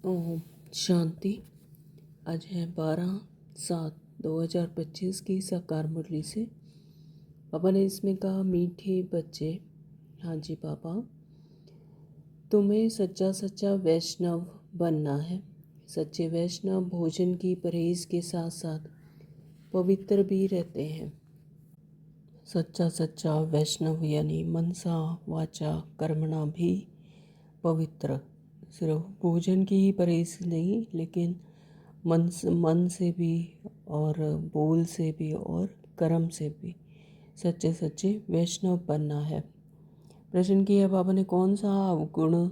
ओम शांति। आज है 12/7/2025 की साकार मुरली से। पापा ने इसमें कहा, मीठे बच्चे, हाँ जी पापा, तुम्हें सच्चा सच्चा वैष्णव बनना है। सच्चे वैष्णव भोजन की परहेज के साथ साथ पवित्र भी रहते हैं। सच्चा सच्चा वैष्णव यानी मनसा वाचा कर्मणा भी पवित्र। सिर्फ भोजन की ही परहेज नहीं, लेकिन मन से भी और बोल से भी और कर्म से भी सच्चे सच्चे वैष्णव बनना है। प्रश्न किया बाबा ने, कौन सा अवगुण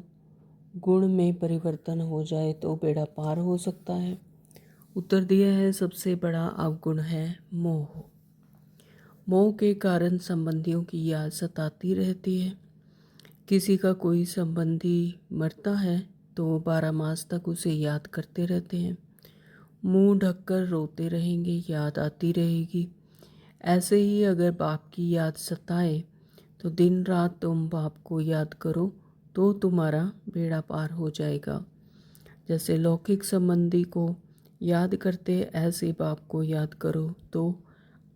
गुण में परिवर्तन हो जाए तो बेड़ा पार हो सकता है? उत्तर दिया है, सबसे बड़ा अवगुण है मोह। मोह के कारण संबंधियों की याद सताती रहती है। किसी का कोई संबंधी मरता है तो 12 मास तक उसे याद करते रहते हैं। मुंह ढककर रोते रहेंगे, याद आती रहेगी। ऐसे ही अगर बाप की याद सताए तो दिन रात तुम बाप को याद करो तो तुम्हारा बेड़ा पार हो जाएगा। जैसे लौकिक संबंधी को याद करते, ऐसे बाप को याद करो तो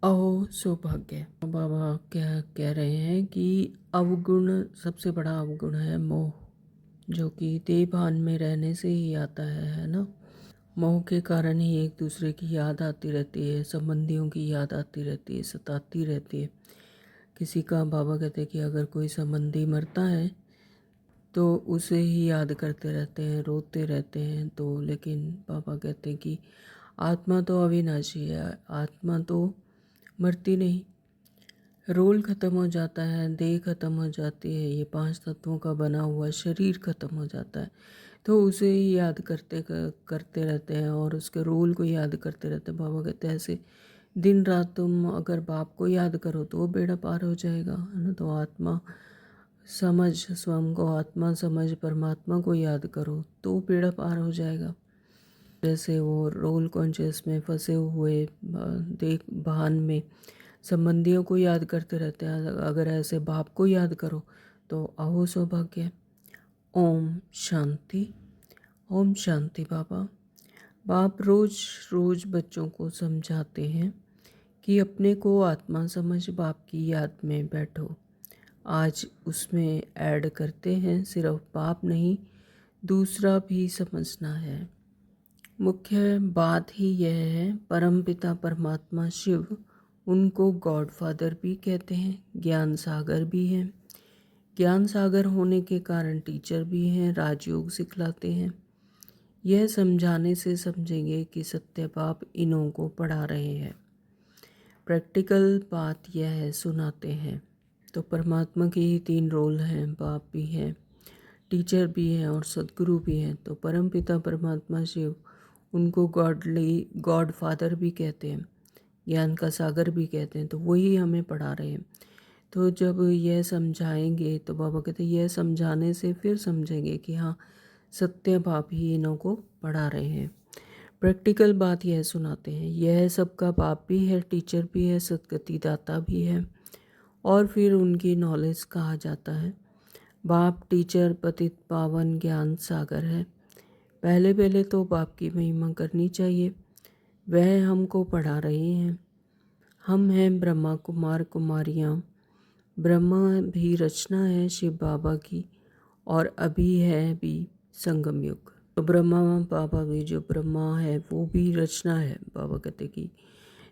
अहो सौभाग्य। बाबा क्या कह रहे हैं कि अवगुण, सबसे बड़ा अवगुण है मोह, जो कि देह भान में रहने से ही आता है ना। मोह के कारण ही एक दूसरे की याद आती रहती है, संबंधियों की याद आती रहती है, सताती रहती है। किसी का, बाबा कहते हैं कि अगर कोई संबंधी मरता है तो उसे ही याद करते रहते हैं, रोते रहते हैं। तो लेकिन बाबा कहते हैं कि आत्मा तो अविनाशी है, आत्मा तो मरती नहीं। रोल ख़त्म हो जाता है, देह ख़त्म हो जाती है, ये 5 तत्वों का बना हुआ शरीर ख़त्म हो जाता है, तो उसे ही याद करते रहते हैं और उसके रोल को याद करते रहते हैं। बाबा कहते हैं ऐसे दिन रात तुम अगर बाप को याद करो तो बेड़ा पार हो जाएगा, है ना। तो आत्मा समझ, स्वयं को आत्मा समझ परमात्मा को याद करो तो बेड़ा पार हो जाएगा। जैसे वो रोल कॉन्शियस में फंसे हुए देख भान में संबंधियों को याद करते रहते हैं, अगर ऐसे बाप को याद करो तो अहो सौभाग्य। ओम शांति। ओम शांति। बाबा बाप रोज रोज बच्चों को समझाते हैं कि अपने को आत्मा समझ बाप की याद में बैठो। आज उसमें ऐड करते हैं, सिर्फ बाप नहीं, दूसरा भी समझना है। मुख्य बात ही यह है, परमपिता परमात्मा शिव, उनको गॉड फादर भी कहते हैं, ज्ञान सागर भी हैं। ज्ञान सागर होने के कारण टीचर भी हैं, राजयोग सिखलाते हैं। यह समझाने से समझेंगे कि सत्य बाप इन्हों को पढ़ा रहे हैं। प्रैक्टिकल बात यह है, सुनाते हैं। तो परमात्मा के ही 3 रोल हैं, बाप भी हैं, टीचर भी हैं और सदगुरु भी हैं। तो परमपिता परमात्मा शिव, उनको गॉड फादर भी कहते हैं, ज्ञान का सागर भी कहते हैं। तो वही हमें पढ़ा रहे हैं। तो जब यह समझाएंगे तो बाबा कहते हैं यह समझाने से फिर समझेंगे कि हाँ, सत्य बाप ही इन्हों को पढ़ा रहे हैं। प्रैक्टिकल बात यह सुनाते हैं, यह सबका बाप भी है, टीचर भी है, सदगति दाता भी है। और फिर उनकी नॉलेज कहा जाता है। बाप टीचर पतित पावन ज्ञान सागर है। पहले पहले तो बाप की महिमा करनी चाहिए, वह हमको पढ़ा रहे हैं। हम हैं ब्रह्मा कुमार कुमारियाँ। ब्रह्मा भी रचना है शिव बाबा की, और अभी है भी संगम युग। तो ब्रह्मा बाबा भी, जो ब्रह्मा है वो भी रचना है। बाबा कहते कि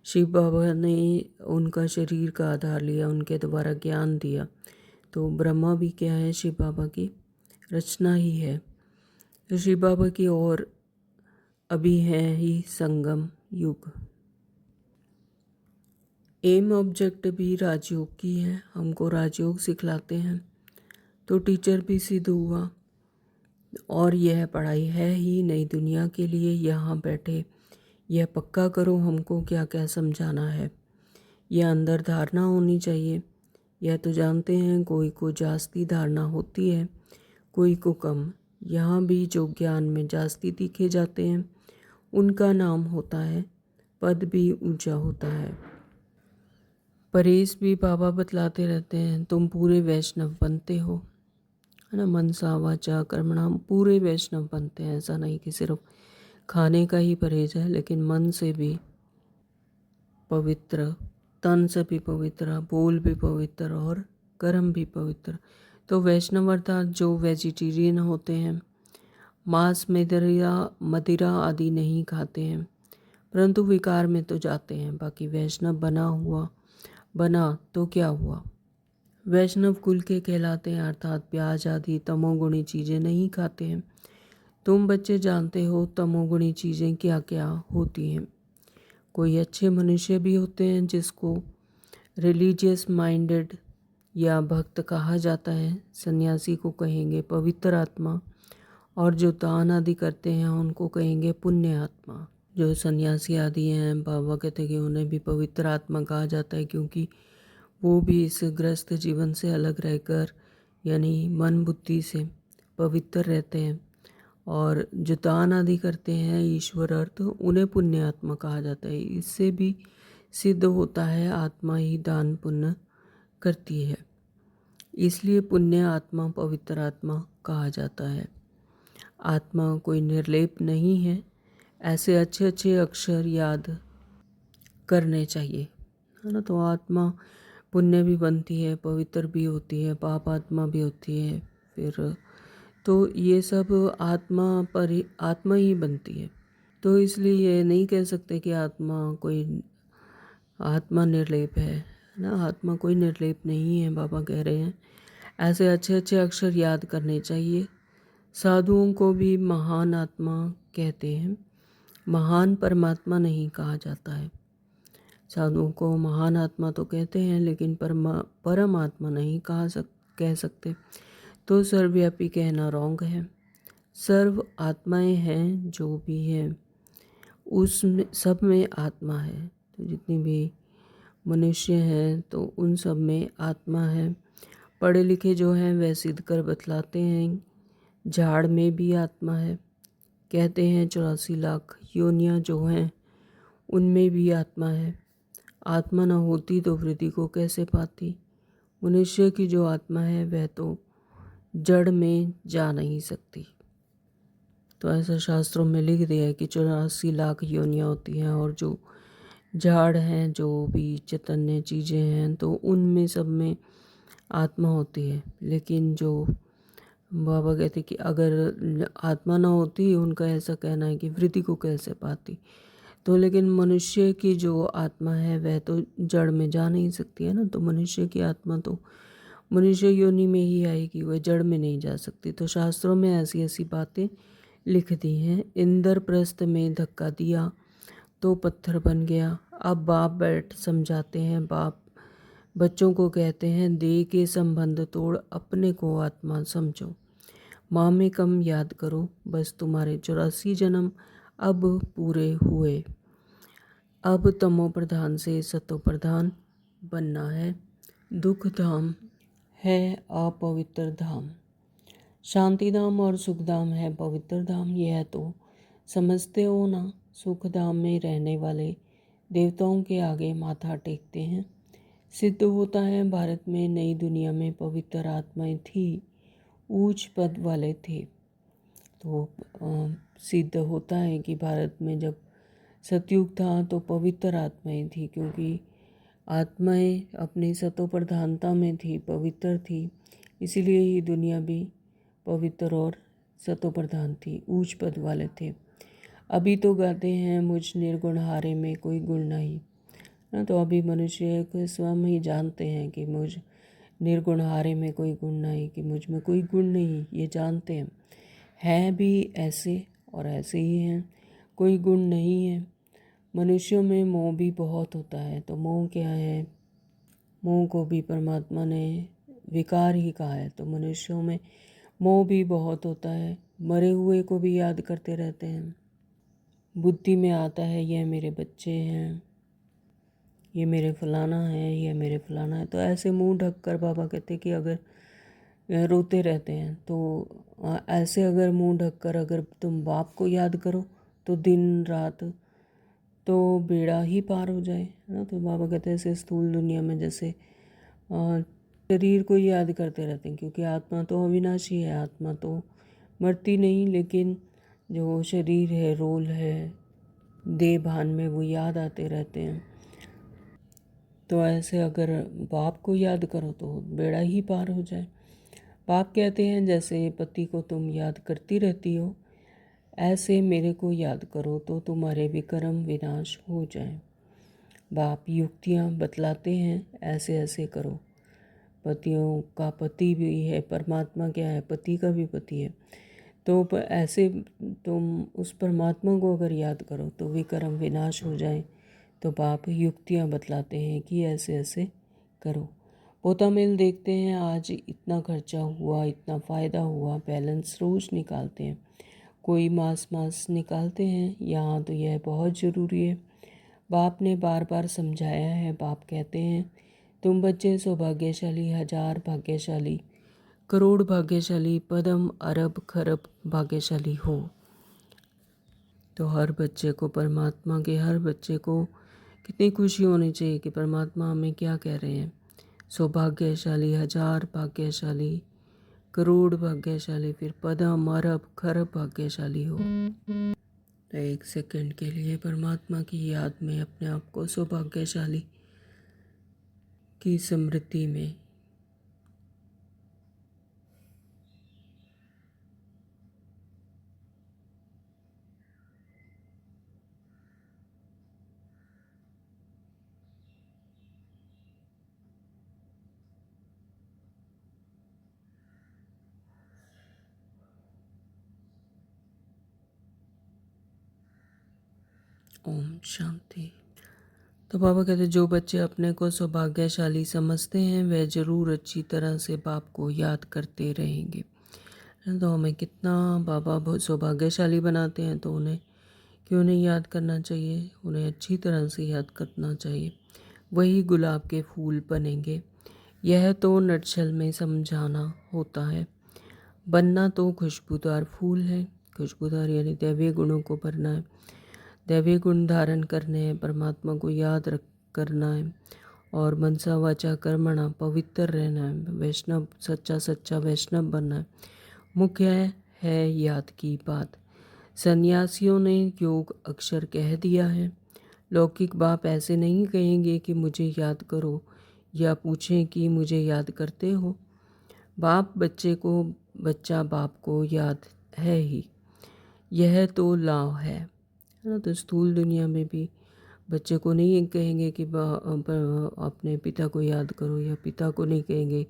शिव बाबा ने उनका शरीर का आधार लिया, उनके द्वारा ज्ञान दिया। तो ब्रह्मा भी क्या है, शिव बाबा की रचना ही है। तो शिव बाबा की और अभी है ही संगम युग। एम ऑब्जेक्ट भी राजयोग की है, हमको राजयोग सिखलाते हैं। तो टीचर भी सिद्ध हुआ। और यह पढ़ाई है ही नई दुनिया के लिए। यहाँ बैठे यह पक्का करो हमको क्या क्या समझाना है। यह अंदर धारणा होनी चाहिए। यह तो जानते हैं, कोई को जास्ती धारणा होती है, कोई को कम। यहाँ भी जो ज्ञान में जास्ती दिखे जाते हैं उनका नाम होता है, पद भी ऊंचा होता है। परहेज भी बाबा बतलाते रहते हैं, तुम पूरे वैष्णव बनते हो। है ना। मनसा वाचा कर्मणा पूरे वैष्णव बनते हैं। ऐसा नहीं कि सिर्फ खाने का ही परहेज है, लेकिन मन से भी पवित्र, तन से भी पवित्र, बोल भी पवित्र और कर्म भी पवित्र। तो वैष्णव अर्थात जो वेजिटेरियन होते हैं, मांस मदिरा आदि नहीं खाते हैं, परंतु विकार में तो जाते हैं। बाकी वैष्णव बना तो क्या हुआ, वैष्णव कुल के कहलाते हैं, अर्थात प्याज आदि तमोगुणी चीज़ें नहीं खाते हैं। तुम बच्चे जानते हो तमोगुणी चीज़ें क्या क्या होती हैं। कोई अच्छे मनुष्य भी होते हैं जिसको रिलीजियस माइंडेड या भक्त कहा जाता है, सन्यासी को कहेंगे पवित्र आत्मा, और जो दान आदि करते हैं उनको कहेंगे पुण्य आत्मा। जो सन्यासी आदि हैं, बाबा कहते हैं कि उन्हें भी पवित्र आत्मा कहा जाता है, क्योंकि वो भी इस ग्रस्त जीवन से अलग रहकर यानी मन बुद्धि से पवित्र रहते हैं। और जो दान आदि करते हैं ईश्वर अर्थ, उन्हें पुण्य आत्मा कहा जाता है। इससे भी सिद्ध होता है आत्मा ही दान पुण्य करती है, इसलिए पुण्य आत्मा पवित्र आत्मा कहा जाता है। आत्मा कोई निर्लेप नहीं है। ऐसे अच्छे अच्छे अक्षर याद करने चाहिए, है ना। तो आत्मा पुण्य भी बनती है, पवित्र भी होती है, पाप आत्मा भी होती है। फिर तो ये सब आत्मा ही बनती है। तो इसलिए ये नहीं कह सकते कि आत्मा निर्लेप है ना। आत्मा कोई निर्लेप नहीं है, बाबा कह रहे हैं। ऐसे अच्छे अच्छे अक्षर याद करने चाहिए। साधुओं को भी महान आत्मा कहते हैं, महान परमात्मा नहीं कहा जाता है। साधुओं को महान आत्मा तो कहते हैं, लेकिन परम आत्मा नहीं कह सकते। तो सर्वव्यापी कहना रॉन्ग है। सर्व आत्माएं हैं, जो भी हैं उसमें सब में आत्मा है। तो जितनी भी मनुष्य हैं तो उन सब में आत्मा है। पढ़े लिखे जो हैं वह सिद्ध कर बतलाते हैं, झाड़ में भी आत्मा है। कहते हैं 84 लाख योनियाँ जो हैं उनमें भी आत्मा है। आत्मा न होती तो वृद्धि को कैसे पाती। मनुष्य की जो आत्मा है वह तो जड़ में जा नहीं सकती। तो ऐसा शास्त्रों में लिख दिया है कि 84 लाख योनियाँ होती हैं, और जो झाड़ हैं, जो भी चैतन्य चीज़ें हैं, तो उनमें सब में आत्मा होती है। लेकिन जो बाबा कहते कि अगर आत्मा ना होती, उनका ऐसा कहना है कि वृत्ति को कैसे पाती। तो लेकिन मनुष्य की जो आत्मा है वह तो जड़ में जा नहीं सकती है ना। तो मनुष्य की आत्मा तो मनुष्य योनि में ही आएगी, वह जड़ में नहीं जा सकती। तो शास्त्रों में ऐसी ऐसी बातें लिख दी हैं। इंद्रप्रस्थ में धक्का दिया तो पत्थर बन गया। अब बाप बैठ समझाते हैं। बाप बच्चों को कहते हैं, देह के संबंध तोड़ अपने को आत्मा समझो। माँ में कम याद करो, बस तुम्हारे 84 जन्म अब पूरे हुए। अब तमो प्रधान से सतो प्रधान बनना है। दुख धाम है अपवित्र धाम, शांति धाम और सुख धाम है पवित्र धाम। यह तो समझते हो ना। सुख धाम में रहने वाले देवताओं के आगे माथा टेकते हैं। सिद्ध होता है भारत में नई दुनिया में पवित्र आत्माएं थी, ऊंच पद वाले थे। तो सिद्ध होता है कि भारत में जब सतयुग था तो पवित्र आत्माएं थी, क्योंकि आत्माएं अपनी सतो प्रधानता में थी, पवित्र थी। इसीलिए ही दुनिया भी पवित्र और सतो प्रधान थी, ऊंच पद वाले थे। अभी तो गाते हैं मुझ निर्गुण हारे में कोई गुण नहीं ना। तो अभी मनुष्य को स्वयं ही जानते हैं कि मुझ निर्गुण हारे में कोई गुण नहीं, कि मुझ में कोई गुण नहीं, ये जानते हैं भी ऐसे और ऐसे ही हैं, कोई गुण नहीं है। मनुष्यों में मोह भी बहुत होता है। तो मोह क्या है? मोह को भी परमात्मा ने विकार ही कहा है। तो मनुष्यों में मोह भी बहुत होता है। मरे हुए को भी याद करते रहते हैं। बुद्धि में आता है यह मेरे बच्चे हैं, ये मेरे फलाना है, ये मेरे फलाना है। तो ऐसे मुंह ढक कर बाबा कहते कि अगर रोते रहते हैं तो ऐसे अगर मुंह ढक कर अगर तुम बाप को याद करो तो दिन रात तो बेड़ा ही पार हो जाए, है ना। तो बाबा कहते हैं ऐसे स्थूल दुनिया में जैसे शरीर को याद करते रहते हैं, क्योंकि आत्मा तो अविनाशी है, आत्मा तो मरती नहीं, लेकिन जो शरीर है, रोल है, देह भान में वो याद आते रहते हैं। तो ऐसे अगर बाप को याद करो तो बेड़ा ही पार हो जाए। बाप कहते हैं जैसे पति को तुम याद करती रहती हो, ऐसे मेरे को याद करो तो तुम्हारे विक्रम विनाश हो जाए। बाप युक्तियाँ बतलाते हैं, ऐसे ऐसे करो। पतियों का पति भी है, परमात्मा क्या है, पति का भी पति है। तो ऐसे तुम उस परमात्मा को अगर याद करो तो विक्रम विनाश हो जाए। तो बाप युक्तियाँ बतलाते हैं कि ऐसे ऐसे करो। पोता मिल देखते हैं, आज इतना खर्चा हुआ, इतना फ़ायदा हुआ, बैलेंस रोज़ निकालते हैं, कोई मास निकालते हैं। यहाँ तो यह बहुत ज़रूरी है। बाप ने बार बार समझाया है। बाप कहते हैं तुम बच्चे सौभाग्यशाली, हजार भाग्यशाली, करोड़ भाग्यशाली, पदम अरब खरब भाग्यशाली हो। तो हर बच्चे को परमात्मा के, हर बच्चे को कितनी खुशी होनी चाहिए कि परमात्मा हमें क्या कह रहे हैं। सौभाग्यशाली, हजार भाग्यशाली, करोड़ भाग्यशाली, फिर पदम अरब खरब भाग्यशाली हो। तो एक सेकंड के लिए परमात्मा की याद में अपने आप को सौभाग्यशाली की समृद्धि में ओम शांति। तो बाबा कहते जो बच्चे अपने को सौभाग्यशाली समझते हैं वह ज़रूर अच्छी तरह से बाप को याद करते रहेंगे। तो हमें कितना बाबा बहुत सौभाग्यशाली बनाते हैं, तो उन्हें क्यों नहीं याद करना चाहिए, उन्हें अच्छी तरह से याद करना चाहिए। वही गुलाब के फूल बनेंगे। यह तो नटशल में समझाना होता है। बनना तो खुशबूदार फूल है। खुशबूदार यानी दैवीय गुणों को भरना है, दैवीय गुण धारण करने हैं, परमात्मा को याद रख करना है, और मनसा वाचा कर्मणा पवित्र रहना है, वैष्णव सच्चा सच्चा वैष्णव बनना है। मुख्य है याद की बात। सन्यासियों ने योग अक्षर कह दिया है। लौकिक बाप ऐसे नहीं कहेंगे कि मुझे याद करो, या पूछें कि मुझे याद करते हो। बाप बच्चे को, बच्चा बाप को याद है ही, यह तो लॉ है ना। तो स्थूल दुनिया में भी बच्चे को नहीं कहेंगे कि अपने पिता को याद करो, या पिता को नहीं कहेंगे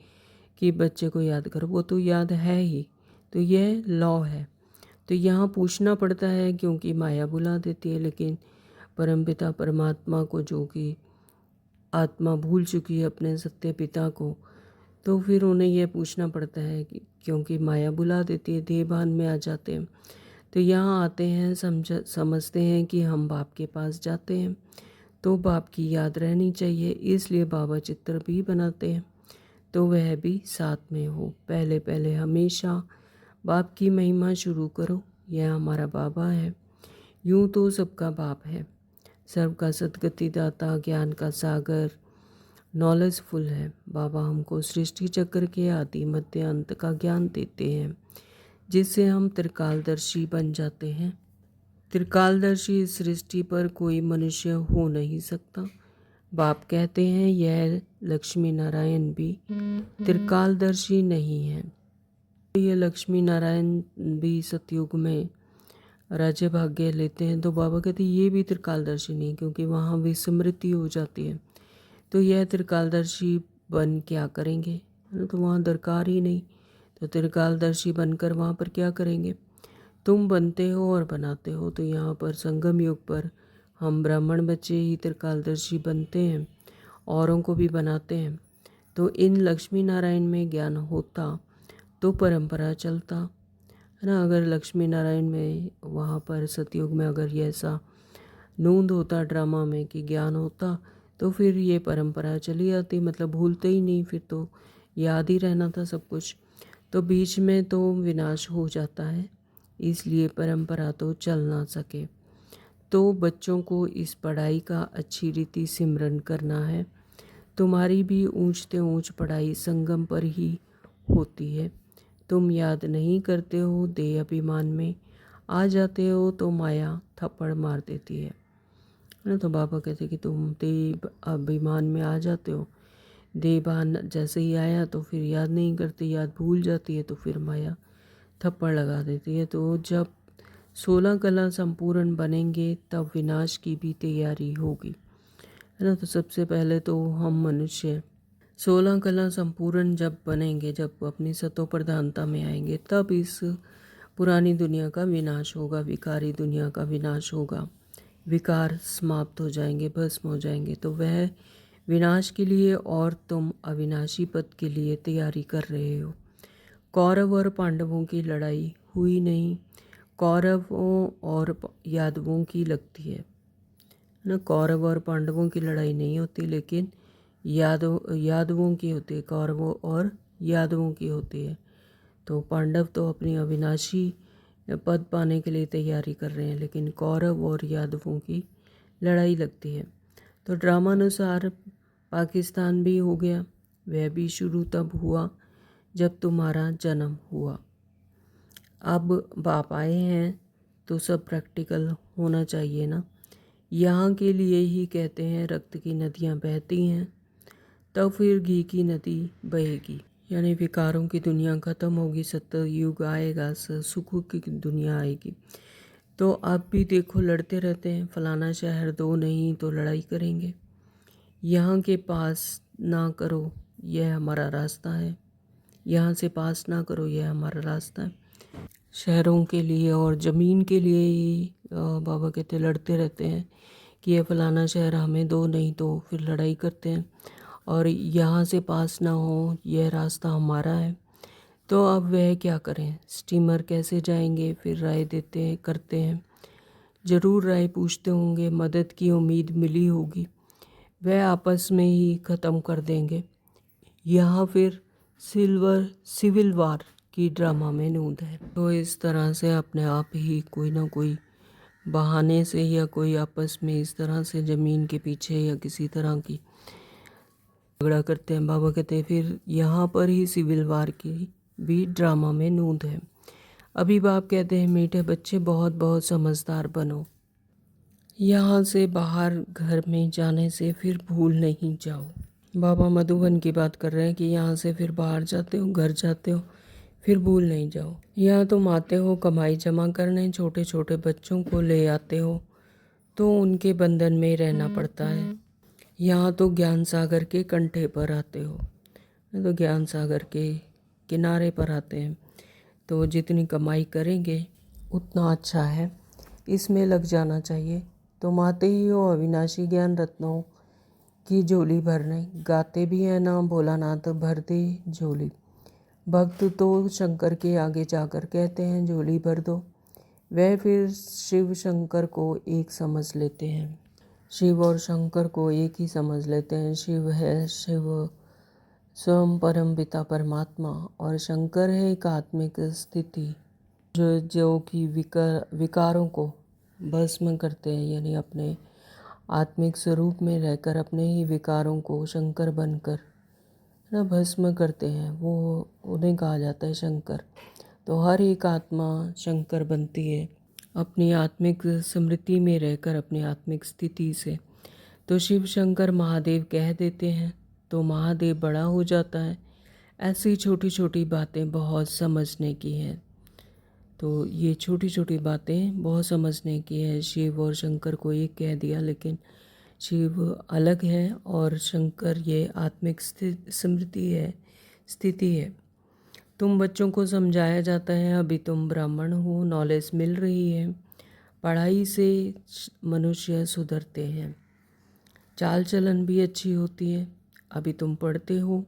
कि बच्चे को याद करो, वो तो याद है ही। तो यह लॉ है। तो यहाँ पूछना पड़ता है क्योंकि माया बुला देती है, लेकिन परमपिता परमात्मा को, जो कि आत्मा भूल चुकी है अपने सत्य पिता को, तो फिर उन्हें यह पूछना पड़ता है कि क्योंकि माया बुला देती है, देहभान में आ जाते हैं। तो यहाँ आते हैं, समझते हैं कि हम बाप के पास जाते हैं, तो बाप की याद रहनी चाहिए, इसलिए बाबा चित्र भी बनाते हैं, तो वह भी साथ में हो। पहले पहले हमेशा बाप की महिमा शुरू करो। यह हमारा बाबा है, यूं तो सबका बाप है, सर्व का सदगति दाता, ज्ञान का सागर, नॉलेजफुल है। बाबा हमको सृष्टि चक्र के आदि मध्य अंत का ज्ञान देते हैं, जिससे हम त्रिकालदर्शी बन जाते हैं। त्रिकालदर्शी इस सृष्टि पर कोई मनुष्य हो नहीं सकता। बाप कहते हैं यह लक्ष्मी नारायण भी त्रिकालदर्शी नहीं है। ये लक्ष्मी नारायण भी सतयुग में राज्य भाग्य लेते हैं, तो बाबा कहते हैं ये भी त्रिकालदर्शी नहीं, क्योंकि वहाँ विस्मृति हो जाती है। तो यह त्रिकालदर्शी बन क्या करेंगे, तो वहाँ दरकार ही नहीं। तो त्रिकालदर्शी बनकर वहाँ पर क्या करेंगे। तुम बनते हो और बनाते हो। तो यहाँ पर संगम युग पर हम ब्राह्मण बच्चे ही त्रिकालदर्शी बनते हैं, औरों को भी बनाते हैं। तो इन लक्ष्मी नारायण में ज्ञान होता तो परंपरा चलता है ना। अगर लक्ष्मी नारायण में, वहाँ पर सतयुग में अगर ये ऐसा नूंद होता ड्रामा में कि ज्ञान होता, तो फिर ये परंपरा चली आती, मतलब भूलते ही नहीं, फिर तो याद ही रहना था सब कुछ। तो बीच में तो विनाश हो जाता है, इसलिए परंपरा तो चल ना सके। तो बच्चों को इस पढ़ाई का अच्छी रीति सिमरन करना है, तुम्हारी भी ऊंचते ऊंच पढ़ाई संगम पर ही होती है। तुम याद नहीं करते हो, देह अभिमान में आ जाते हो तो माया थप्पड़ मार देती है ना। तो बाबा कहते कि तुम देह अभिमान में आ जाते हो, देहभान जैसे ही आया तो फिर याद नहीं करते, याद भूल जाती है तो फिर माया थप्पड़ लगा देती है। तो जब 16 कला संपूर्ण बनेंगे तब विनाश की भी तैयारी होगी, है ना। तो सबसे पहले तो हम मनुष्य 16 कला संपूर्ण जब बनेंगे, जब अपनी सतो प्रधानता में आएंगे, तब इस पुरानी दुनिया का विनाश होगा, विकारी दुनिया का विनाश होगा, विकार समाप्त हो जाएंगे, भस्म हो जाएंगे। तो वह विनाश के लिए और तुम अविनाशी पद के लिए तैयारी कर रहे हो। कौरव और पांडवों की लड़ाई हुई नहीं, कौरवों और यादवों की लगती है ना। कौरव और पांडवों की लड़ाई नहीं होती, लेकिन यादवों की होती है, कौरवों और यादवों की होती है। तो पांडव तो अपनी अविनाशी पद पाने के लिए तैयारी कर रहे हैं, लेकिन कौरव और यादवों की लड़ाई लगती है। तो ड्रामानुसार पाकिस्तान भी हो गया, वह भी शुरू तब हुआ जब तुम्हारा जन्म हुआ। अब बाप आए हैं तो सब प्रैक्टिकल होना चाहिए ना। यहाँ के लिए ही कहते हैं रक्त की नदियाँ बहती हैं, तब फिर घी की नदी बहेगी। यानी विकारों की दुनिया खत्म होगी, सतयुग आएगा, सुख की दुनिया आएगी। तो आप भी देखो लड़ते रहते हैं, फलाना शहर दो नहीं तो लड़ाई करेंगे। यहाँ के पास ना करो, यह हमारा रास्ता है, यहाँ से पास ना करो, यह हमारा रास्ता है। शहरों के लिए और ज़मीन के लिए ही बाबा कहते लड़ते रहते हैं कि ये फलाना शहर हमें दो, नहीं तो फिर लड़ाई करते हैं। और यहाँ से पास ना हो, यह रास्ता हमारा है। तो अब वह क्या करें, स्टीमर कैसे जाएंगे, फिर राय देते हैं, करते हैं। ज़रूर राय पूछते होंगे, मदद की उम्मीद मिली होगी, वह आपस में ही ख़त्म कर देंगे। यहाँ फिर सिविल वार की ड्रामा में नूंद है। तो इस तरह से अपने आप ही कोई ना कोई बहाने से या कोई आपस में इस तरह से ज़मीन के पीछे या किसी तरह की झगड़ा करते हैं। बाबा कहते हैं फिर यहाँ पर ही सिविल वार की भी ड्रामा में नूंद है। अभी बाप कहते हैं मीठे बच्चे बहुत बहुत समझदार बनो, यहाँ से बाहर घर में जाने से फिर भूल नहीं जाओ। बाबा मधुबन की बात कर रहे हैं कि यहाँ से फिर बाहर जाते हो, घर जाते हो, फिर भूल नहीं जाओ। यहाँ तुम आते हो कमाई जमा करने, छोटे छोटे बच्चों को ले आते हो तो उनके बंधन में रहना पड़ता है। यहाँ तो ज्ञान सागर के कंठे पर आते हो, तो ज्ञान सागर के किनारे पर आते हैं। तो जितनी कमाई करेंगे उतना अच्छा है, इसमें लग जाना चाहिए। तुम आते ही हो अविनाशी ज्ञान रत्नों की झोली भरने, गाते भी हैं ना भोलानाथ भर दे झोली। भक्त तो शंकर के आगे जाकर कहते हैं झोली भर दो, वह फिर शिव शंकर को एक समझ लेते हैं। शिव और शंकर को एक ही समझ लेते हैं। शिव है शिव स्वयं परम पिता परमात्मा, और शंकर है एक आत्मिक स्थिति जो कि विकारों को भस्म करते हैं, यानी अपने आत्मिक स्वरूप में रहकर अपने ही विकारों को शंकर बनकर ना भस्म करते हैं, वो उन्हें कहा जाता है शंकर। तो हर एक आत्मा शंकर बनती है अपनी आत्मिक स्मृति में रहकर, अपनी आत्मिक स्थिति से। तो शिव शंकर महादेव कह देते हैं तो महादेव बड़ा हो जाता है। ऐसी छोटी छोटी बातें बहुत समझने की हैं। तो ये छोटी छोटी बातें बहुत समझने की है। शिव और शंकर को एक कह दिया, लेकिन शिव अलग है और शंकर ये आत्मिक स्मृति है, स्थिति है। तुम बच्चों को समझाया जाता है अभी तुम ब्राह्मण हो, नॉलेज मिल रही है, पढ़ाई से मनुष्य सुधरते हैं, चाल चलन भी अच्छी होती है। अभी तुम पढ़ते हो,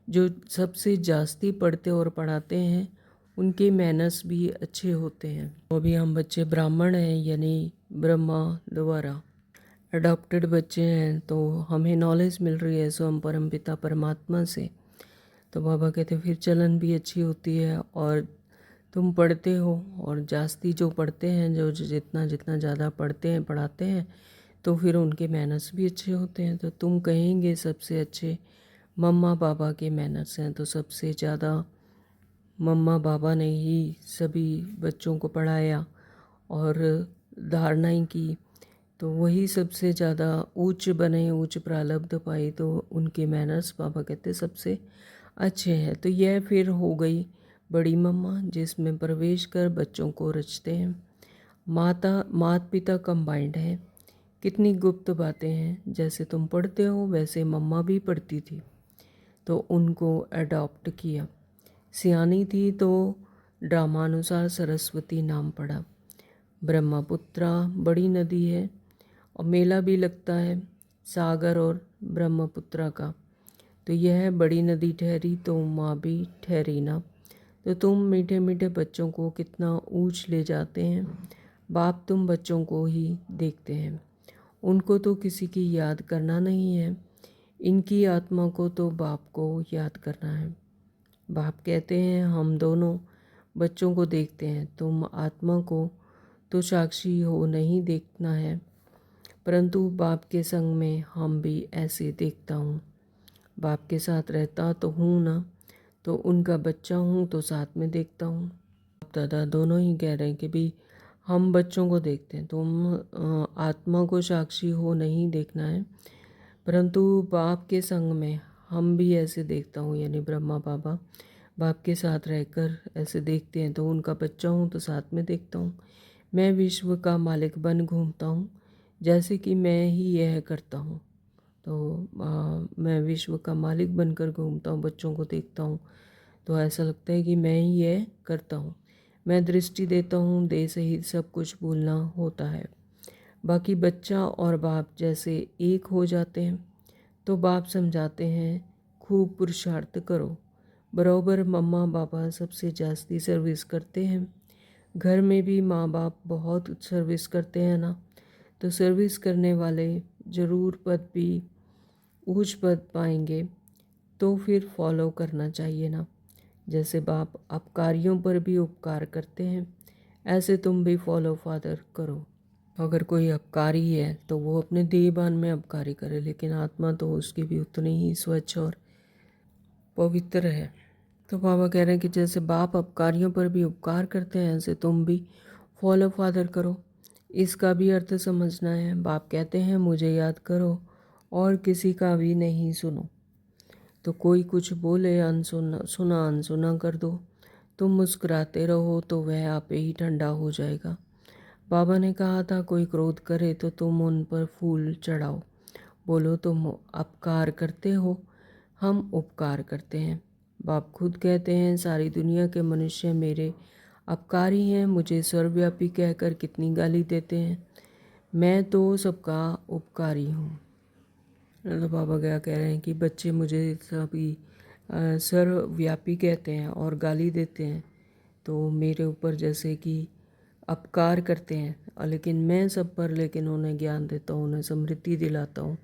जो सबसे जास्ती पढ़ते और पढ़ाते हैं उनके मैनर्स भी अच्छे होते हैं। अभी हम बच्चे ब्राह्मण हैं, यानी ब्रह्मा द्वारा अडॉप्टेड बच्चे हैं, तो हमें नॉलेज मिल रही है स्वयं परम पिता परमात्मा से। तो बाबा कहते फिर चलन भी अच्छी होती है, और तुम पढ़ते हो, और जास्ती जो पढ़ते हैं, जो जितना जितना ज़्यादा पढ़ते हैं पढ़ाते हैं, तो फिर उनके मैनर्स भी अच्छे होते हैं। तो तुम कहेंगे सबसे अच्छे मम्मा पापा के मैनर्स हैं, तो सबसे ज़्यादा मम्मा पापा ने ही सभी बच्चों को पढ़ाया और धारणाएं की, तो वही सबसे ज़्यादा ऊंच बने, ऊंच प्रारब्ध पाए, तो उनके मैनर्स पापा कहते सबसे अच्छे हैं। तो यह फिर हो गई बड़ी मम्मा, जिसमें प्रवेश कर बच्चों को रचते हैं। माता पिता कंबाइंड है। कितनी गुप्त बातें हैं, जैसे तुम पढ़ते हो वैसे मम्मा भी पढ़ती थी, तो उनको अडॉप्ट किया। सियानी थी तो ड्रामानुसार सरस्वती नाम पड़ा। ब्रह्मपुत्रा बड़ी नदी है और मेला भी लगता है सागर और ब्रह्मपुत्रा का, तो यह बड़ी नदी ठहरी तो माँ भी ठहरी ना। तो तुम मीठे मीठे बच्चों को कितना ऊंच ले जाते हैं। बाप तुम बच्चों को ही देखते हैं, उनको तो किसी की याद करना नहीं है, इनकी आत्मा को तो बाप को याद करना है। बाप कहते हैं हम दोनों बच्चों को देखते हैं, तुम आत्मा को तो साक्षी हो नहीं देखना है, परंतु बाप के संग में हम भी ऐसे देखता हूँ। बाप के साथ रहता तो हूँ ना, तो उनका बच्चा हूँ तो साथ में देखता हूँ। बाप दादा दोनों ही कह रहे हैं कि भाई हम बच्चों को देखते हैं, तुम आत्मा को साक्षी हो नहीं देखना है, परंतु बाप के संग में हम भी ऐसे देखता हूँ, यानी ब्रह्मा बाबा बाप के साथ रहकर ऐसे देखते हैं, तो उनका बच्चा हूँ तो साथ में देखता हूँ। मैं विश्व का मालिक बन घूमता हूँ, जैसे कि मैं ही यह करता हूँ। तो मैं विश्व का मालिक बनकर घूमता हूँ, बच्चों को देखता हूँ, तो ऐसा लगता है कि मैं ही यह करता हूँ। मैं दृष्टि देता हूँ, देह सहित सब कुछ भूलना होता है। बाकी बच्चा और बाप जैसे एक हो जाते हैं, तो बाप समझाते हैं खूब पुरुषार्थ करो। बराबर मम्मा पापा सबसे जास्ती सर्विस करते हैं। घर में भी माँ बाप बहुत सर्विस करते हैं ना, तो सर्विस करने वाले ज़रूर पद भी ऊंच पद पाएंगे, तो फिर फॉलो करना चाहिए ना। जैसे बाप अपकारियों पर भी उपकार करते हैं, ऐसे तुम भी फॉलो फादर करो। अगर कोई अपकारी है तो वो अपने देहभान में अपकारी करे, लेकिन आत्मा तो उसकी भी उतनी ही स्वच्छ और पवित्र है। तो बाबा कह रहे हैं कि जैसे बाप अपकारियों पर भी उपकार करते हैं, ऐसे तुम भी फॉलो फादर करो। इसका भी अर्थ समझना है। बाप कहते हैं मुझे याद करो और किसी का भी नहीं सुनो। तो कोई कुछ बोले अनसुना कर दो। तुम मुस्कुराते रहो तो वह आपे ही ठंडा हो जाएगा। बाबा ने कहा था कोई क्रोध करे तो तुम उन पर फूल चढ़ाओ, बोलो तुम अपकार करते हो, हम उपकार करते हैं। बाप खुद कहते हैं सारी दुनिया के मनुष्य मेरे अपकारी हैं, मुझे सर्वव्यापी कहकर कितनी गाली देते हैं, मैं तो सबका उपकारी हूँ। तो बाबा क्या कह रहे हैं कि बच्चे मुझे सभी सर्वव्यापी कहते हैं और गाली देते हैं, तो मेरे ऊपर जैसे कि अपकार करते हैं, लेकिन मैं सब पर लेकिन उन्हें ज्ञान देता हूँ, उन्हें समृद्धि दिलाता हूँ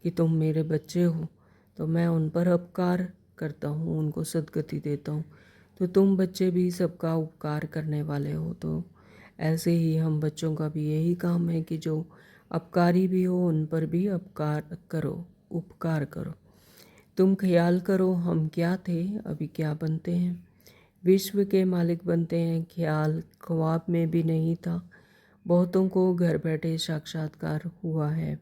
कि तुम मेरे बच्चे हो, तो मैं उन पर अपकार करता हूँ, उनको सद्गति देता हूँ। तो तुम बच्चे भी सबका उपकार करने वाले हो। तो ऐसे ही हम बच्चों का भी यही काम है कि जो अपकारी भी हो उन पर भी अपकार करो, उपकार करो। तुम ख्याल करो हम क्या थे, अभी क्या बनते हैं। विश्व के मालिक बनते हैं, ख्याल ख्वाब में भी नहीं था। बहुतों को घर बैठे साक्षात्कार हुआ है।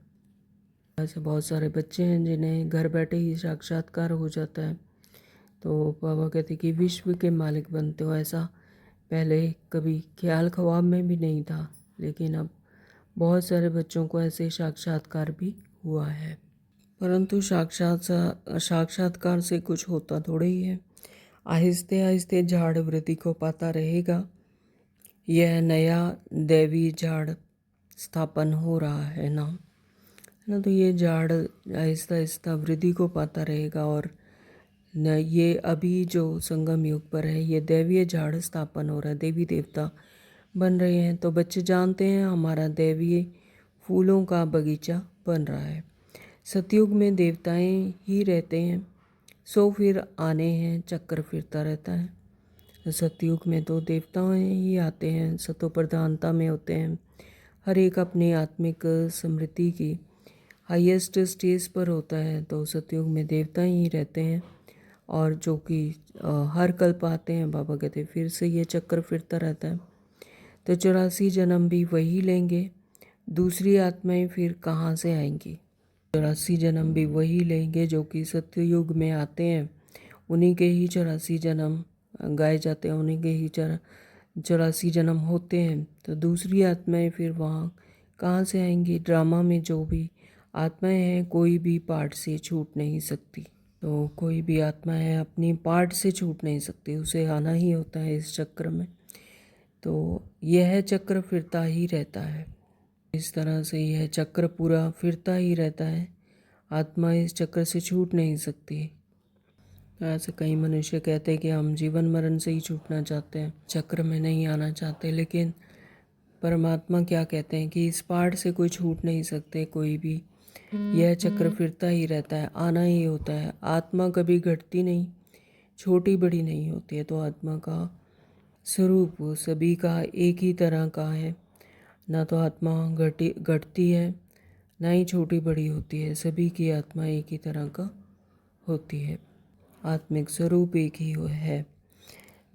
ऐसे बहुत सारे बच्चे हैं जिन्हें घर बैठे ही साक्षात्कार हो जाता है। तो बाबा कहते कि विश्व के मालिक बनते हो, ऐसा पहले कभी ख्याल ख्वाब में भी नहीं था, लेकिन अब बहुत सारे बच्चों को ऐसे साक्षात्कार भी हुआ है। परंतु साक्षात्कार से कुछ होता थोड़ा ही है। आहिस्ते आहिस्ते झाड़ वृद्धि को पाता रहेगा। यह नया दैवी झाड़ स्थापन हो रहा है ना, तो ये झाड़ आहिस्ता आहिस्ता वृद्धि को पाता रहेगा। और न ये अभी जो संगम युग पर है, ये दैवीय झाड़ स्थापन हो रहा है, देवी देवता बन रहे हैं। तो बच्चे जानते हैं हमारा दैवीय फूलों का बगीचा बन रहा है। सतयुग में देवताएं ही रहते हैं, सो फिर आने हैं, चक्र फिरता रहता है। सतयुग में तो देवताएं ही आते हैं, सतो प्रधानता में होते हैं, हर एक अपनी आत्मिक स्मृति की हाईएस्ट स्टेज पर होता है। तो सतयुग में देवता ही रहते हैं और जो कि हर कल्प आते हैं। बाबा कहते हैं फिर से ये चक्र फिरता रहता है। तो 84 जन्म भी वही लेंगे, दूसरी आत्माएं फिर कहाँ से आएंगी? 84 जन्म भी वही लेंगे जो कि सत्ययुग में आते हैं, उन्हीं के ही 84 जन्म गाए जाते हैं, उन्हीं के ही 84 जन्म होते हैं। तो दूसरी आत्माएं फिर वहाँ कहाँ से आएंगी? ड्रामा में जो भी आत्माएं हैं कोई भी पार्ट से छूट नहीं सकती। तो कोई भी आत्मा है अपनी पार्ट से छूट नहीं सकती, उसे आना ही होता है इस चक्र में। तो यह चक्र फिरता ही रहता है। इस तरह से यह चक्र पूरा फिरता ही रहता है। आत्मा इस चक्र से छूट नहीं सकती। ऐसे कई मनुष्य कहते हैं कि हम जीवन मरण से ही छूटना चाहते हैं, चक्र में नहीं आना चाहते, लेकिन परमात्मा क्या कहते हैं कि इस पार्ट से कोई छूट नहीं सकते कोई भी। यह चक्र फिरता ही रहता है, आना ही होता है। आत्मा कभी घटती नहीं, छोटी बड़ी नहीं होती है। तो आत्मा का स्वरूप सभी का एक ही तरह का है। ना तो आत्मा घटती है, ना ही छोटी बड़ी होती है। सभी की आत्मा एक ही तरह का होती है, आत्मिक स्वरूप एक ही है।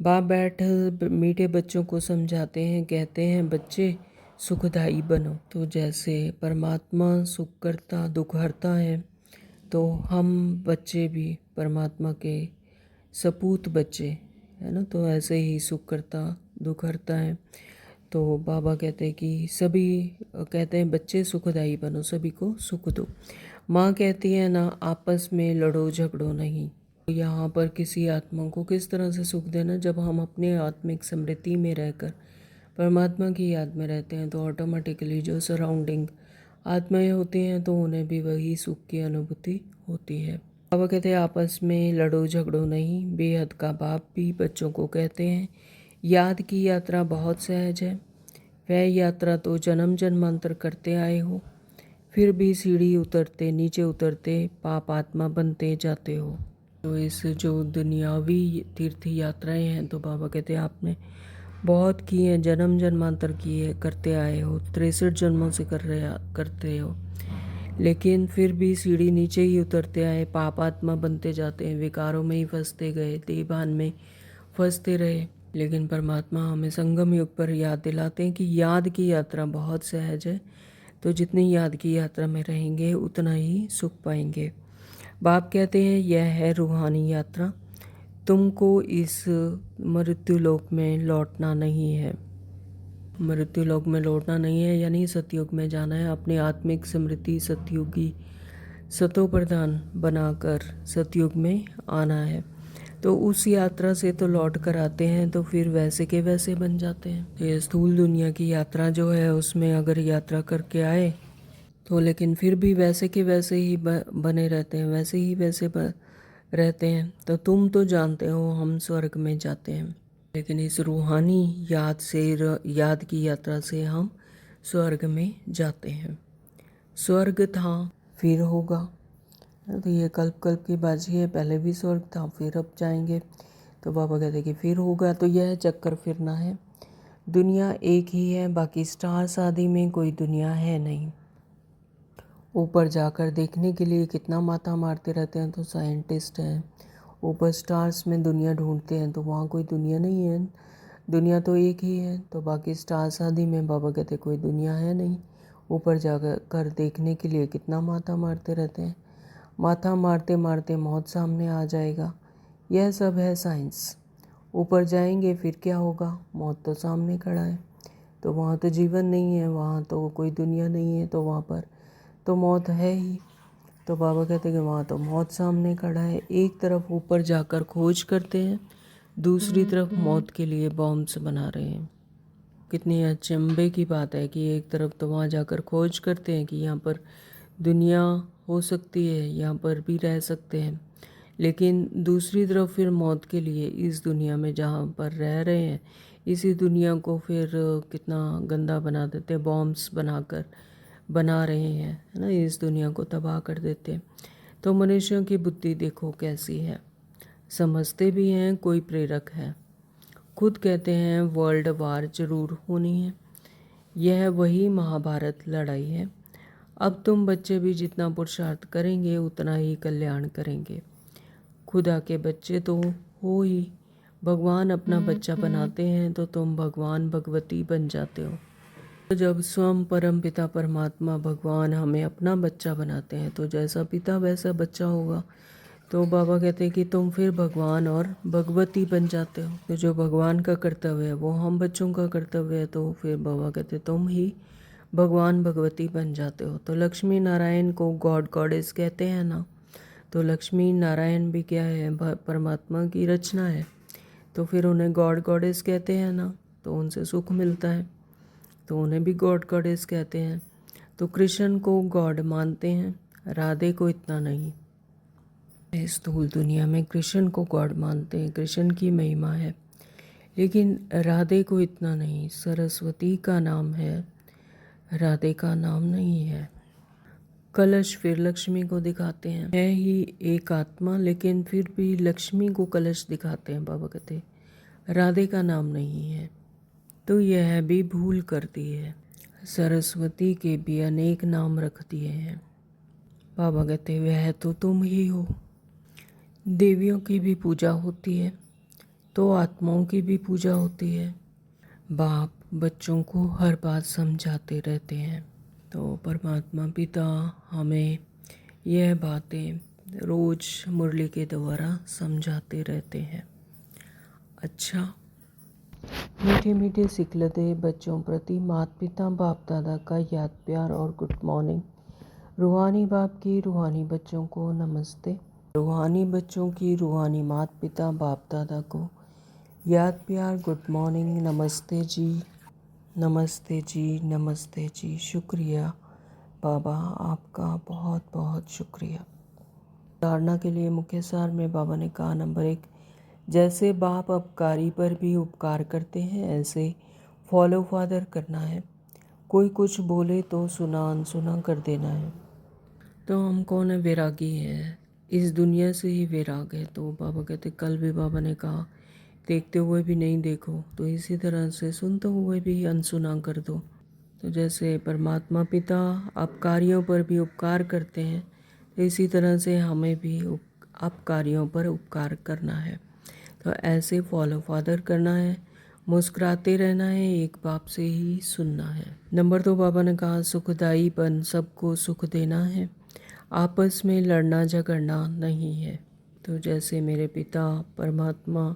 बाप बैठ मीठे बच्चों को समझाते हैं, कहते हैं बच्चे सुखदाई बनो। तो जैसे परमात्मा सुख करता दुख हरता है, तो हम बच्चे भी परमात्मा के सपूत बच्चे है ना, तो ऐसे ही सुख करता दुख हरता है। तो बाबा कहते हैं कि सभी कहते हैं बच्चे सुखदाई बनो, सभी को सुख दो। माँ कहती है ना आपस में लड़ो झगड़ो नहीं। यहाँ पर किसी आत्मा को किस तरह से सुख देना? जब हम अपने आत्मिक स्मृति में रहकर परमात्मा की याद में रहते हैं, तो ऑटोमेटिकली जो सराउंडिंग आत्माएं होती हैं तो उन्हें भी वही सुख की अनुभूति होती है। बाबा कहते हैं आपस में लड़ो झगड़ो नहीं। बेहद का बाप भी बच्चों को कहते हैं याद की यात्रा बहुत सहज है। वह यात्रा तो जन्म जन्मांतर करते आए हो, फिर भी सीढ़ी उतरते नीचे उतरते पाप आत्मा बनते जाते हो। तो इस जो दुनियावी तीर्थ यात्राएं हैं, तो बाबा कहते हैं आपने बहुत की हैं, जन्म जन्मांतर की है, करते आए हो, 63 जन्मों से करते हो, लेकिन फिर भी सीढ़ी नीचे ही उतरते आए, पाप आत्मा बनते जाते हैं, विकारों में ही फंसते गए, देहभान में फंसते रहे। लेकिन परमात्मा हमें संगम युग पर याद दिलाते हैं कि याद की यात्रा बहुत सहज है। तो जितनी याद की यात्रा में रहेंगे उतना ही सुख पाएंगे। बाप कहते हैं यह है रूहानी यात्रा, तुमको इस मृत्यु लोक में लौटना नहीं है। मृत्यु लोक में लौटना नहीं है यानी सतयुग में जाना है। अपनी आत्मिक स्मृति सतयुगी सतो प्रधान बनाकर सतयुग में आना है। तो उस यात्रा से तो लौट कर आते हैं तो फिर वैसे के वैसे बन जाते हैं। तो ये स्थूल दुनिया की यात्रा जो है उसमें अगर यात्रा करके आए तो लेकिन फिर भी वैसे के वैसे ही बने रहते हैं, वैसे ही वैसे रहते हैं। तो तुम तो जानते हो हम स्वर्ग में जाते हैं, लेकिन इस रूहानी याद से याद की यात्रा से हम स्वर्ग में जाते हैं। स्वर्ग था फिर होगा, तो ये कल्प कल्प की बाजी है। पहले भी स्वर्ग था फिर अब जाएंगे। तो बाबा कहते हैं कि फिर होगा। तो यह चक्कर फिरना है। दुनिया एक ही है, बाकी स्टार्स आदि में कोई दुनिया है नहीं। ऊपर जाकर देखने के लिए कितना माथा मारते रहते हैं। तो साइंटिस्ट हैं ऊपर स्टार्स में दुनिया ढूंढते हैं, तो वहाँ कोई दुनिया नहीं है, दुनिया तो एक ही है। तो बाकी स्टार्स आदि में बाबा कहते कोई दुनिया है नहीं। ऊपर जाकर देखने के लिए कितना माथा मारते रहते हैं। माथा मारते मारते मौत सामने आ जाएगा। यह सब है साइंस। ऊपर जाएंगे फिर क्या होगा? मौत तो सामने खड़ा है। तो वहाँ तो जीवन नहीं है, वहाँ तो कोई दुनिया नहीं है, तो वहाँ पर तो मौत है ही। तो बाबा कहते हैं कि वहाँ तो मौत सामने खड़ा है। एक तरफ ऊपर जाकर खोज करते हैं, दूसरी तरफ मौत के लिए बॉम्ब्स बना रहे हैं। कितनी अचंभे की बात है कि एक तरफ तो वहाँ जाकर खोज करते हैं कि यहाँ पर दुनिया हो सकती है, यहाँ पर भी रह सकते हैं, लेकिन दूसरी तरफ फिर मौत के लिए इस दुनिया में जहाँ पर रह रहे हैं इसी दुनिया को फिर कितना गंदा बना देते हैं, बॉम्ब्स बनाकर बना रहे हैं, है ना, इस दुनिया को तबाह कर देते हैं। तो मनुष्यों की बुद्धि देखो कैसी है, समझते भी हैं कोई प्रेरक है, खुद कहते हैं वर्ल्ड वार जरूर होनी है। यह वही महाभारत लड़ाई है। अब तुम बच्चे भी जितना पुरुषार्थ करेंगे उतना ही कल्याण करेंगे। खुदा के बच्चे तो हो ही, भगवान अपना बच्चा बनाते हैं तो तुम भगवान भगवती बन जाते हो। तो जब स्वयं परम पिता परमात्मा भगवान हमें अपना बच्चा बनाते हैं तो जैसा पिता वैसा बच्चा होगा। तो बाबा कहते हैं कि तुम फिर भगवान और भगवती बन जाते हो। तो जो भगवान का कर्तव्य है वो हम बच्चों का कर्तव्य है, तो फिर बाबा कहते तुम ही भगवान भगवती बन जाते हो। तो लक्ष्मी नारायण को गॉड गॉडेस कहते हैं ना, तो लक्ष्मी नारायण भी क्या है, परमात्मा की रचना है। तो फिर उन्हें गॉड गॉडेस कहते हैं ना, तो उनसे सुख मिलता है, तो उन्हें भी गॉड गॉडेस कहते हैं। तो कृष्ण को गॉड मानते हैं, राधे को इतना नहीं। इस स्थूल दुनिया में कृष्ण को गॉड मानते हैं, कृष्ण की महिमा है, लेकिन राधे को इतना नहीं। सरस्वती का नाम है, राधे का नाम नहीं है। कलश फिर लक्ष्मी को दिखाते हैं, है ही एक आत्मा, लेकिन फिर भी लक्ष्मी को कलश दिखाते हैं। बाबा कहते राधे का नाम नहीं है, तो यह भी भूल कर दी है। सरस्वती के भी अनेक नाम रख दिए हैं। बाबा कहते वह तो तुम ही हो। देवियों की भी पूजा होती है तो आत्माओं की भी पूजा होती है। बाप बच्चों को हर बात समझाते रहते हैं, तो परमात्मा पिता हमें यह बातें रोज मुरली के द्वारा समझाते रहते हैं। अच्छा, मीठे मीठे सिखलते बच्चों प्रति माता पिता बाप दादा का याद प्यार और गुड मॉर्निंग। रूहानी बाप की रूहानी बच्चों को नमस्ते। रूहानी बच्चों की रूहानी माता पिता बाप दादा को याद प्यार गुड मॉर्निंग, नमस्ते जी, नमस्ते जी, नमस्ते जी। शुक्रिया बाबा, आपका बहुत बहुत शुक्रिया। धारणा के लिए मुख्य सार में बाबा ने कहा, नंबर 1, जैसे बाप अपकारी पर भी उपकार करते हैं ऐसे फॉलो फादर करना है। कोई कुछ बोले तो सुना अनसुना कर देना है। तो हम कौन है, वैरागी है, इस दुनिया से ही वैराग है। तो बाबा कहते, कल भी बाबा ने कहा देखते हुए भी नहीं देखो, तो इसी तरह से सुनते हुए भी अनसुना कर दो। तो जैसे परमात्मा पिता अपकारियों पर भी उपकार करते हैं, तो इसी तरह से हमें भी अपकारियों पर उपकार करना है। तो ऐसे फॉलो फादर करना है, मुस्कुराते रहना है, एक बाप से ही सुनना है। नंबर 2, बाबा ने कहा सुखदाई बन सबको सुख देना है, आपस में लड़ना झगड़ना नहीं है। तो जैसे मेरे पिता परमात्मा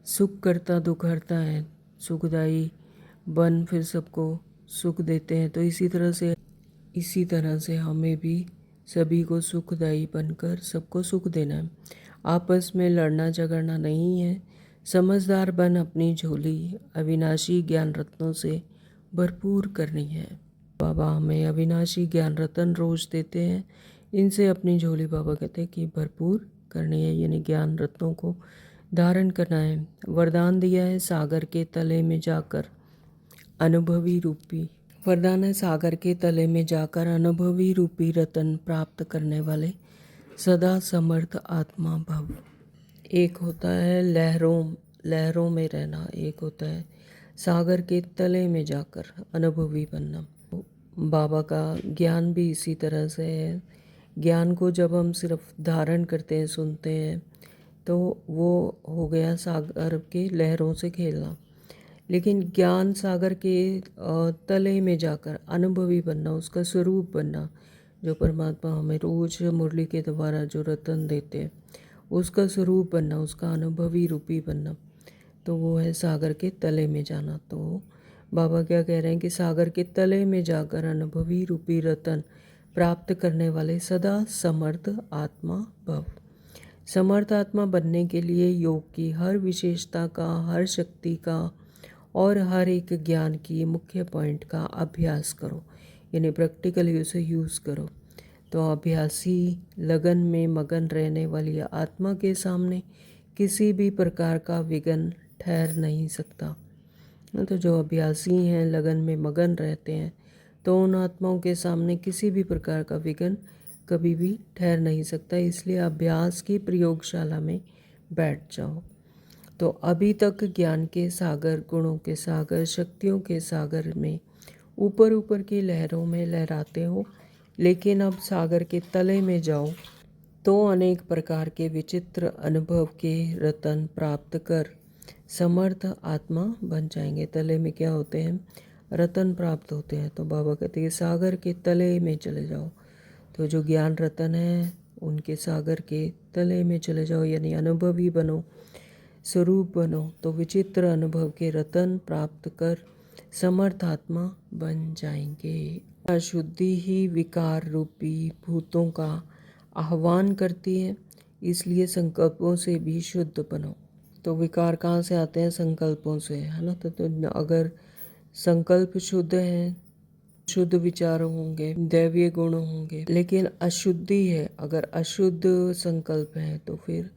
सुख करता दुख हरता है, सुखदाई बन फिर सबको सुख देते हैं, तो इसी तरह से हमें भी सभी को सुखदाई बनकर सबको सुख देना है। आपस में लड़ना झगड़ना नहीं है, समझदार बन अपनी झोली अविनाशी ज्ञान रत्नों से भरपूर करनी है। बाबा हमें अविनाशी ज्ञान रत्न रोज देते हैं, इनसे अपनी झोली बाबा कहते हैं कि भरपूर करनी है, यानी ज्ञान रत्नों को धारण करना है। वरदान दिया है सागर के तले में जाकर अनुभवी रूपी, वरदान है सागर के तले में जाकर अनुभवी रूपी रतन प्राप्त करने वाले सदा समर्थ आत्मा भव। एक होता है लहरों में रहना, एक होता है सागर के तले में जाकर अनुभवी बनना। बाबा का ज्ञान भी इसी तरह से है। ज्ञान को जब हम सिर्फ धारण करते हैं, सुनते हैं, तो वो हो गया सागर के लहरों से खेलना। लेकिन ज्ञान सागर के तले में जाकर अनुभवी बनना, उसका स्वरूप बनना, जो परमात्मा हमें रोज मुरली के द्वारा जो रतन देते हैं उसका स्वरूप बनना, उसका अनुभवी रूपी बनना, तो वो है सागर के तले में जाना। तो बाबा क्या कह रहे हैं कि सागर के तले में जाकर अनुभवी रूपी रतन प्राप्त करने वाले सदा समर्थ आत्मा भव। समर्थ आत्मा बनने के लिए योग की हर विशेषता का, हर शक्ति का और हर एक ज्ञान की मुख्य पॉइंट का अभ्यास करो, यानी प्रैक्टिकली उसे यूज़ करो। तो अभ्यासी लगन में मगन रहने वाली आत्मा के सामने किसी भी प्रकार का विघ्न ठहर नहीं सकता। तो जो अभ्यासी हैं, लगन में मगन रहते हैं, तो उन आत्माओं के सामने किसी भी प्रकार का विघ्न कभी भी ठहर नहीं सकता। इसलिए अभ्यास की प्रयोगशाला में बैठ जाओ। तो अभी तक ज्ञान के सागर, गुणों के सागर, शक्तियों के सागर में ऊपर ऊपर की लहरों में लहराते हो, लेकिन अब सागर के तले में जाओ तो अनेक प्रकार के विचित्र अनुभव के रतन प्राप्त कर समर्थ आत्मा बन जाएंगे। तले में क्या होते हैं? रतन प्राप्त होते हैं। तो बाबा कहते हैं सागर के तले में चले जाओ। तो जो ज्ञान रतन है उनके सागर के तले में चले जाओ, यानी अनुभवी बनो, स्वरूप बनो, तो विचित्र अनुभव के रतन प्राप्त कर समर्थ आत्मा बन जाएंगे। अशुद्धि ही विकार रूपी भूतों का आह्वान करती है, इसलिए संकल्पों से भी शुद्ध बनो। तो विकार कहाँ से आते हैं? संकल्पों से, है ना। तो अगर संकल्प शुद्ध हैं, शुद्ध विचार होंगे, दैवीय गुण होंगे, लेकिन अशुद्धि है, अगर अशुद्ध संकल्प है तो फिर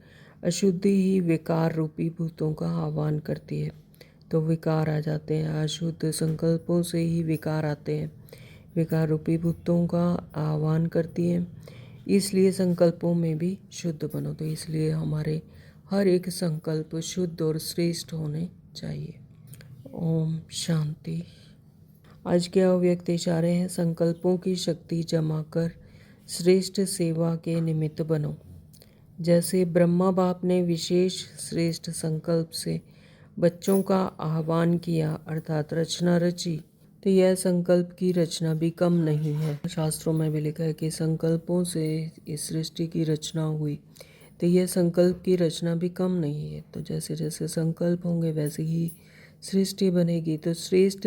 अशुद्धि ही विकार रूपी भूतों का आह्वान करती है। तो विकार आ जाते हैं, अशुद्ध संकल्पों से ही विकार आते हैं, विकार रूपी भूतों का आह्वान करती है। इसलिए संकल्पों में भी शुद्ध बनो। तो इसलिए हमारे हर एक संकल्प शुद्ध और श्रेष्ठ होने चाहिए। ओम शांति। आज के अव्यक्त इशारे हैं। संकल्पों की शक्ति जमा कर श्रेष्ठ सेवा के निमित्त बनो। जैसे ब्रह्मा बाप ने विशेष श्रेष्ठ संकल्प से बच्चों का आह्वान किया, अर्थात रचना रची, तो यह संकल्प की रचना भी कम नहीं है। शास्त्रों में भी लिखा है कि संकल्पों से इस सृष्टि की रचना हुई, तो यह संकल्प की रचना भी कम नहीं है। तो जैसे जैसे संकल्प होंगे वैसे ही सृष्टि बनेगी। तो श्रेष्ठ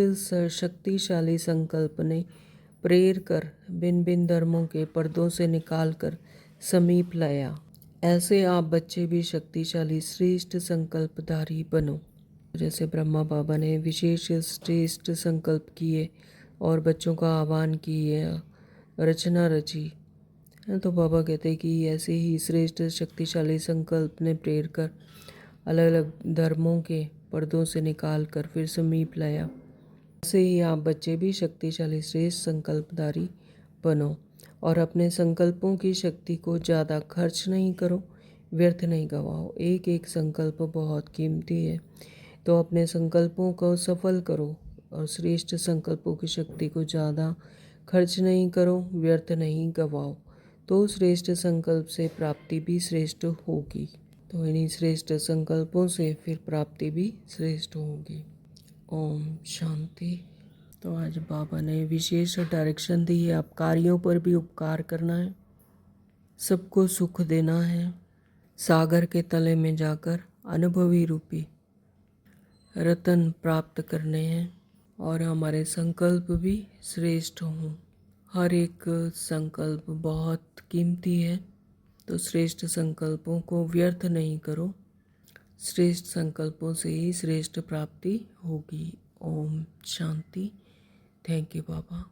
शक्तिशाली संकल्प ने प्रेर कर भिन्न भिन्न धर्मों के पर्दों से निकाल कर समीप लाया। ऐसे आप बच्चे भी शक्तिशाली श्रेष्ठ संकल्पधारी बनो। जैसे ब्रह्मा बाबा ने विशेष श्रेष्ठ संकल्प किए और बच्चों का आह्वान किए, रचना रची, तो बाबा कहते हैं कि ऐसे ही श्रेष्ठ शक्तिशाली संकल्प ने प्रेर कर अलग अलग धर्मों के पर्दों से निकाल कर फिर समीप लाया। ऐसे ही आप बच्चे भी शक्तिशाली श्रेष्ठ संकल्पधारी बनो और अपने संकल्पों की शक्ति को ज़्यादा खर्च नहीं करो, व्यर्थ नहीं गवाओ। एक एक संकल्प बहुत कीमती है, तो अपने संकल्पों को सफल करो और श्रेष्ठ संकल्पों की शक्ति को ज़्यादा खर्च नहीं करो, व्यर्थ नहीं गवाओ, तो श्रेष्ठ संकल्प से प्राप्ति भी श्रेष्ठ होगी। तो इन्हीं श्रेष्ठ संकल्पों से फिर प्राप्ति भी श्रेष्ठ होगी। ओम शांति। तो आज बाबा ने विशेष डायरेक्शन दी है, आप कार्यों पर भी उपकार करना है, सबको सुख देना है, सागर के तले में जाकर अनुभवी रूपी रतन प्राप्त करने हैं और हमारे संकल्प भी श्रेष्ठ हों। हर एक संकल्प बहुत कीमती है, तो श्रेष्ठ संकल्पों को व्यर्थ नहीं करो। श्रेष्ठ संकल्पों से ही श्रेष्ठ प्राप्ति होगी। ओम शांति। Thank you Baba.